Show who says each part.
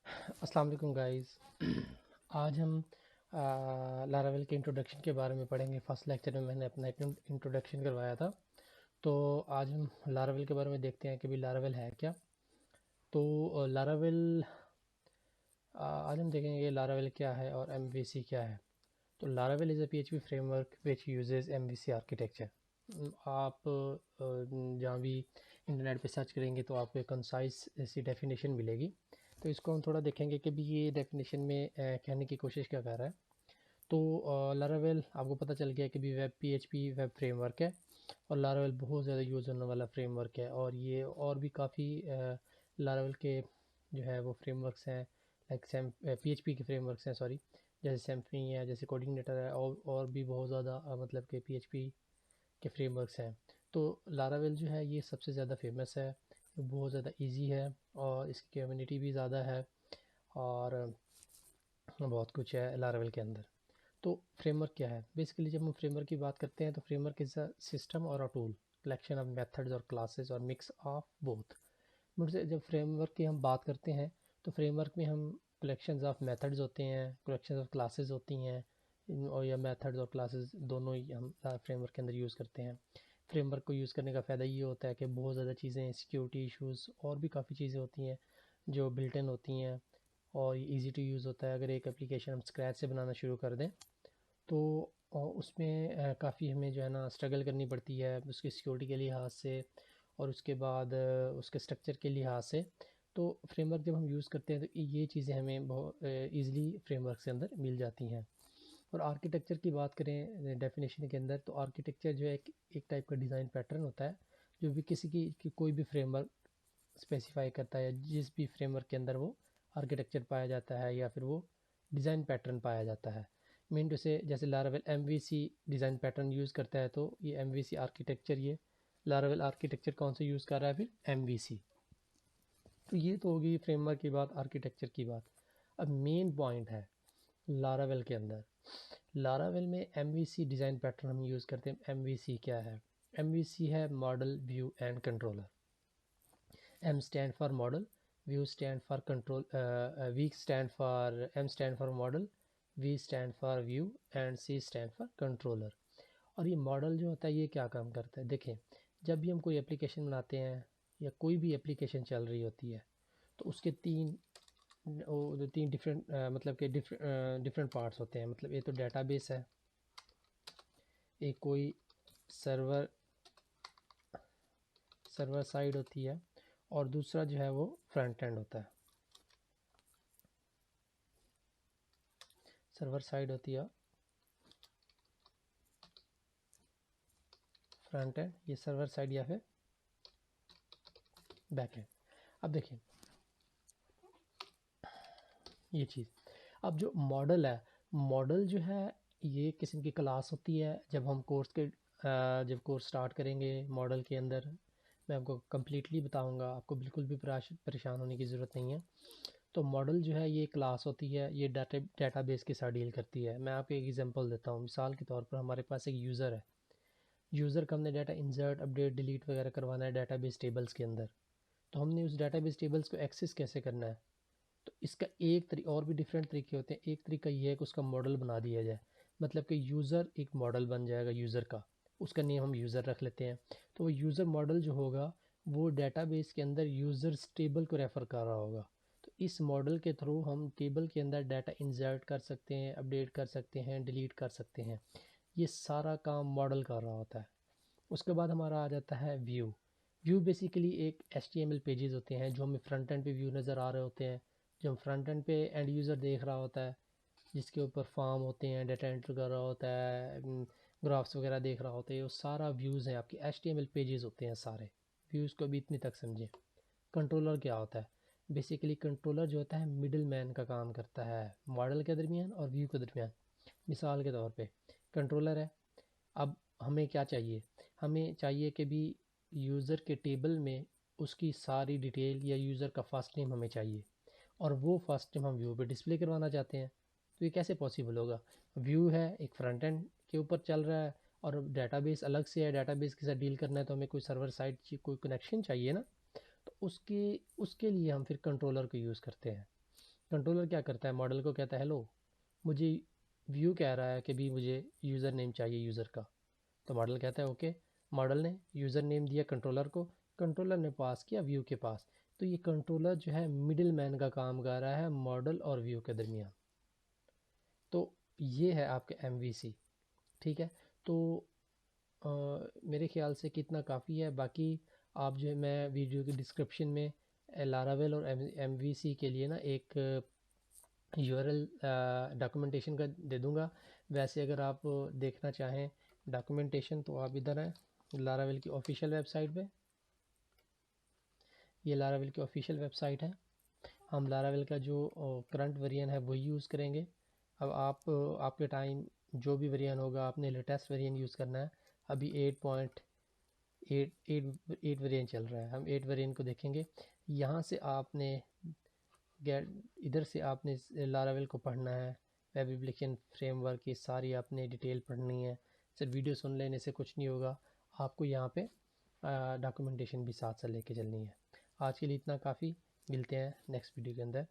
Speaker 1: अस्सलाम वालेकुम गाइस। आज हम लारावेल के इंट्रोडक्शन के बारे में पढ़ेंगे। फर्स्ट लेक्चर में मैंने अपना इंट्रोडक्शन करवाया था, तो आज हम लारावेल के बारे में देखते हैं कि भी लारावेल है क्या। तो लारावेल आज हम देखेंगे कि लारावेल क्या है और एमवीसी क्या है। तो Laravel is a PHP framework which uses MVC architecture. आप जहाँ भी इंटरनेट पे सर्च करेंगे तो आपको एक कंसाइज ऐसी डेफिनेशन मिलेगी। तो इसको हम थोड़ा देखेंगे कि भी ये डेफिनेशन में कहने की कोशिश क्या कर रहा है। तो लारावेल आपको पता चल गया कि भी वेब पीएचपी वेब फ्रेमवर्क है, और लारावेल बहुत ज़्यादा यूज़ होने वाला फ्रेमवर्क है। और ये और भी काफ़ी लारावेल के जो है वो फ्रेमवर्क्स हैं, लाइक पीएचपी के फ्रेमवर्क्स हैं, सॉरी, जैसे सिम्फनी है, जैसे कोऑर्डिनेटर है, और भी बहुत ज़्यादा मतलब कि पीएचपी के फ्रेमवर्क्स हैं। तो लारावेल जो है ये सबसे ज़्यादा फेमस है, बहुत ज़्यादा इजी है, और इसकी कम्युनिटी भी ज़्यादा है, और बहुत कुछ है लारावेल के अंदर। तो फ्रेमवर्क क्या है? बेसिकली जब हम फ्रेमवर्क की बात करते हैं तो फ्रेमवर्क इज़ अ सिस्टम और a tool, collection of methods और क्लासेस और मिक्स ऑफ बोथ। मुझसे जब फ्रेमवर्क की हम बात करते हैं तो फ्रेमवर्क में हम कलेक्शंस ऑफ मेथड्स होते हैं, कलेक्शंस ऑफ क्लासेस होती हैं, और या मेथड्स और क्लासेस दोनों ही हम फ्रेमवर्क के अंदर यूज़ करते हैं। फ्रेमवर्क को यूज़ करने का फ़ायदा ये होता है कि बहुत ज़्यादा चीज़ें, सिक्योरिटी इश्यूज़ और भी काफ़ी चीज़ें होती हैं जो बिल्ट इन होती हैं, और ये ईज़ी टू यूज़ होता है। अगर एक एप्लीकेशन हम स्क्रैच से बनाना शुरू कर दें तो उसमें काफ़ी हमें जो है ना स्ट्रगल करनी पड़ती है उसकी सिक्योरिटी के लिहाज से, और उसके बाद उसके स्ट्रक्चर के लिहाज से। तो फ्रेमवर्क जब हम यूज़ करते हैं तो ये चीज़ें हमें बहुत ईज़िली फ्रेमवर्क के अंदर मिल जाती हैं। और आर्किटेक्चर की बात करें डेफिनेशन के अंदर, तो आर्किटेक्चर जो है एक टाइप का डिज़ाइन पैटर्न होता है जो भी किसी की कोई भी फ्रेमवर्क स्पेसिफाई करता है, जिस भी फ्रेमवर्क के अंदर वो आर्किटेक्चर पाया जाता है या फिर वो डिज़ाइन पैटर्न पाया जाता है। मीन टू से जैसे Laravel MVC design pattern use करता है, तो ये एमवीसी आर्किटेक्चर, ये लारावेल आर्किटेक्चर कौन सा यूज़ कर रहा है? फिर एमवीसी। तो ये तो होगी फ्रेमवर्क की बात, आर्किटेक्चर की बात। अब मेन पॉइंट है लारावेल के अंदर, लारावेल में एमवीसी डिज़ाइन पैटर्न हम यूज़ करते हैं। एमवीसी क्या है? एमवीसी है model, view and controller. M stand for model, view stand for control, V stand for M stand for model, V stand for view and C stand for controller। और ये model जो होता है ये क्या काम करता है? देखें, जब भी हम कोई एप्लीकेशन बनाते हैं या कोई भी एप्लीकेशन चल रही होती है तो उसके तीन डिफरेंट मतलब कि डिफरेंट पार्ट्स होते हैं। मतलब ये तो डेटाबेस है, एक कोई सर्वर सर्वर साइड होती है, और दूसरा जो है वो फ्रंट एंड होता है। सर्वर साइड होती है फ्रंट एंड, ये सर्वर साइड या फिर बैक एंड। अब देखिए ये चीज़, अब जो मॉडल है, मॉडल जो है ये किस्म की क्लास होती है। जब कोर्स स्टार्ट करेंगे मॉडल के अंदर मैं आपको कम्प्लीटली बताऊंगा, आपको बिल्कुल भी परेशान होने की ज़रूरत नहीं है। तो मॉडल जो है ये क्लास होती है, ये डेटाबेस के साथ डील करती है। मैं आपको एक एग्जांपल देता हूँ। मिसाल के तौर पर हमारे पास एक यूज़र है, यूज़र का हमने डाटा इंसर्ट, अपडेट, डिलीट वगैरह करवाना है डेटाबेस टेबल्स के अंदर। तो हमने उस डेटाबेस टेबल्स को एक्सेस कैसे करना है? तो इसका और भी डिफरेंट तरीके होते हैं। एक तरीका ये है कि उसका मॉडल बना दिया जाए, मतलब कि यूज़र एक मॉडल बन जाएगा यूज़र का, उसका नेम हम यूज़र रख लेते हैं। तो वो यूज़र मॉडल जो होगा वो डेटाबेस के अंदर यूज़र्स टेबल को रेफ़र कर रहा होगा। तो इस मॉडल के थ्रू हम टेबल के अंदर डाटा इंसर्ट कर सकते हैं, अपडेट कर सकते हैं, डिलीट कर सकते हैं। ये सारा काम मॉडल कर रहा होता है। उसके बाद हमारा आ जाता है व्यू। व्यू बेसिकली एक HTML पेजेस होते हैं जो हमें फ्रंट एंड पे व्यू नज़र आ रहे होते हैं, जो हम फ्रंट एंड पे एंड यूज़र देख रहा होता है, जिसके ऊपर फॉर्म होते हैं, डाटा एंटर कर रहा होता है, ग्राफ्स वगैरह देख रहा होता है। वो सारा व्यूज़ हैं, आपके HTML पेजेस होते हैं सारे। व्यूज़ को भी इतनी तक समझें। कंट्रोलर क्या होता है? बेसिकली कंट्रोलर जो होता है मिडिल मैन का काम करता है मॉडल के दरमियान और व्यू के दरमियान। मिसाल के तौर पे कंट्रोलर है। अब हमें क्या चाहिए? हमें चाहिए कि भी यूज़र के टेबल में उसकी सारी डिटेल या यूज़र का फर्स्ट नेम हमें चाहिए, और वो फर्स्ट नेम हम व्यू पे डिस्प्ले करवाना चाहते हैं। तो ये कैसे पॉसिबल होगा? व्यू है एक फ्रंट एंड के ऊपर चल रहा है, और डेटाबेस अलग से है, डेटाबेस के साथ डील करना है, तो हमें कोई सर्वर साइड कोई कनेक्शन चाहिए ना। तो उसके उसके लिए हम फिर कंट्रोलर को यूज़ करते हैं। कंट्रोलर क्या करता है, मॉडल को कहता है हेलो, मुझे व्यू कह रहा है कि भी मुझे यूज़र नेम चाहिए यूज़र का। तो मॉडल कहता है ओके, मॉडल ने यूज़र नेम दिया कंट्रोलर को, कंट्रोलर ने पास किया व्यू के पास। तो ये कंट्रोलर जो है मिडिल मैन का काम कर रहा है मॉडल और व्यू के दरमियान। तो ये है आपके MVC। ठीक है, तो मेरे ख्याल से कितना काफ़ी है। बाकी आप जो है, मैं वीडियो के डिस्क्रिप्शन में लारावेल और MVC के लिए ना एक URL डॉक्यूमेंटेशन का दे दूंगा। वैसे अगर आप देखना चाहें डॉक्यूमेंटेशन तो आप इधर हैं लारावेल की ऑफिशियल वेबसाइट पे। ये लारावेल की ऑफिशियल वेबसाइट है। हम लारावेल का जो करंट वेरिएंट है वही यूज़ करेंगे। अब आप आपके टाइम जो भी वेरिएंट होगा आपने लेटेस्ट वेरिएंट यूज़ करना है। अभी 8.8 वेरिएंट चल रहा है, हम 8 वेरिएंट को देखेंगे। यहाँ से आपने इधर से आपने लारावेल को पढ़ना है, वेब एप्लीकेशन फ्रेमवर्क की सारी आपने डिटेल पढ़नी है। सिर्फ वीडियो सुन लेने से कुछ नहीं होगा, आपको यहाँ पे डॉक्यूमेंटेशन भी साथ साथ लेके चलनी है। आज के लिए इतना काफ़ी, मिलते हैं नेक्स्ट वीडियो के अंदर।